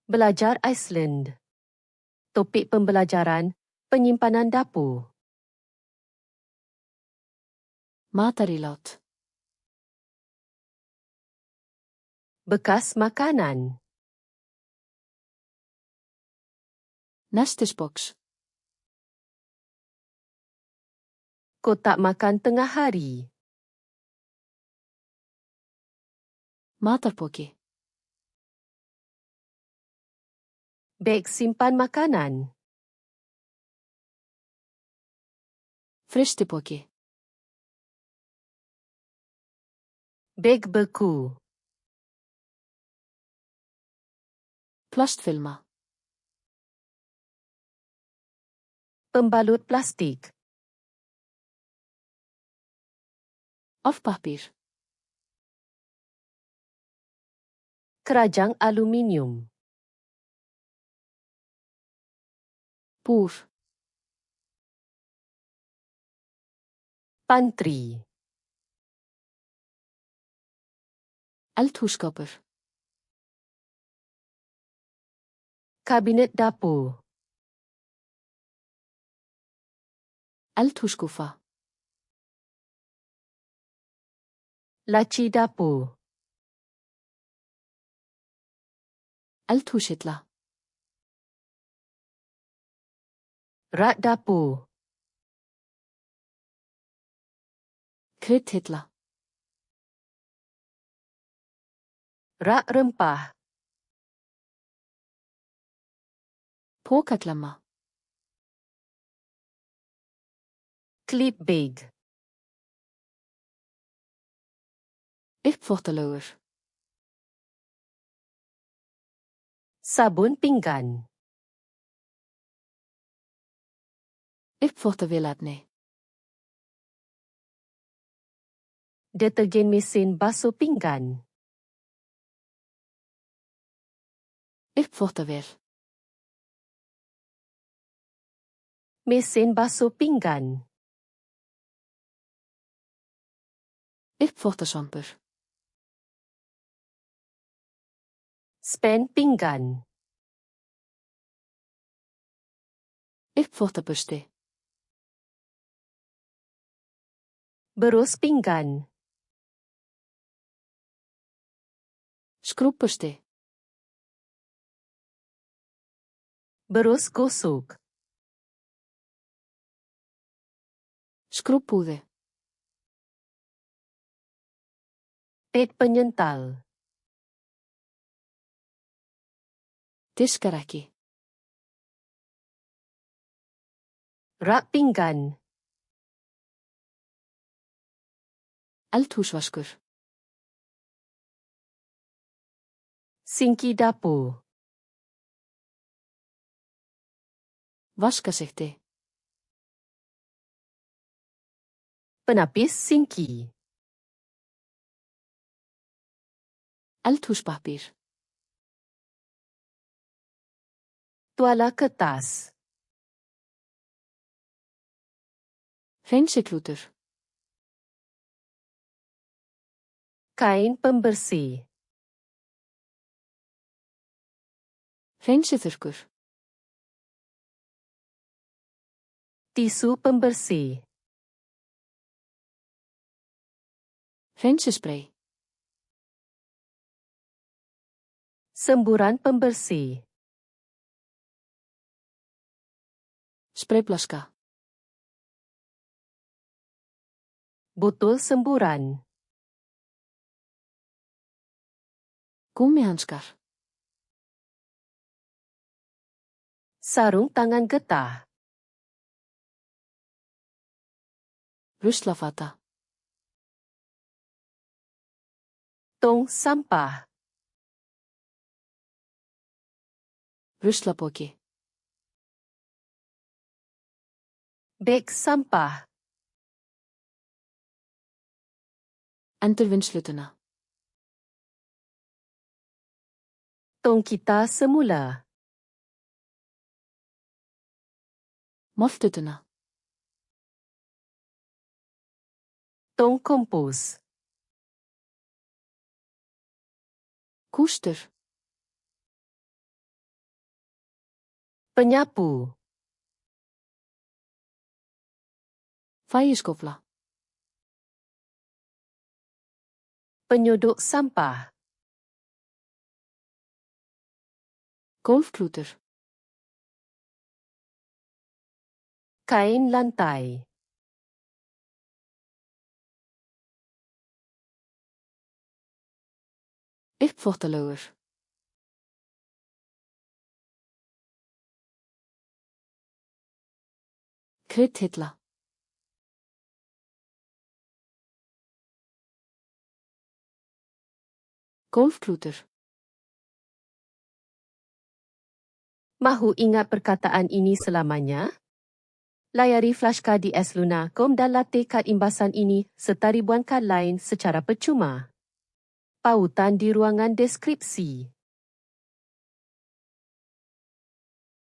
Belajar Iceland. Topik pembelajaran, penyimpanan dapur. Matarilot. Bekas makanan. Nestisbox. Kotak makan tengah hari. Matarpoki. Beg simpan makanan. Fristipoki. Beg beku. Plastfilmer. Pembalut plastik. Afpapier. Kerajang aluminium. Boer. Pantry. Eldhúskapper. Kabinet dapur. Eldhúskuffa. Laci dapur. Eldhúshylla. Rak dapur. Kryddhylla. Rak rempah. Pokaklemma. Klip beg. Uppfottalauer. Sabun pinggan. Uppfottaveladne. Detergen mesin basuh pinggan. Uppfottavel. Mesin basuh pinggan. Uppfottashamper. Spen pinggan. Uppfottabørste. Berus pinggan. Skrobbørste. Berus gosok. Skrobbpude. Pet penyental. Diskerekki. Rak pinggan. Eldhúsvaskur. Sinki dapur. Vaskasikte. Penapis sinki. Eldhúspapier. Tuala kertas. Rensekluter. Kain pembersih. Renseþurrkur. Tisu pembersih. Rensespray. Semburan pembersih. Sprayplaska. Botol semburan. Gummihandskar. Sarung tangan getah. Ruslafata. Tong sampah. Ruslapoki. Beg sampah. Entervinslutena. Tong kita semula. Moftutena. Tong kompos. Koester. Penyapu. Vaierskoffla. Penyodok sampah. Golfkloeter. Kain lantai. Ipvochteloer. Krithitla. Golfkloeter. Mahu ingat perkataan ini selamanya? Layari flashcard di Izlanda.com dan latih kad imbasan ini serta ribuan kad lain secara percuma. Pautan di ruangan deskripsi.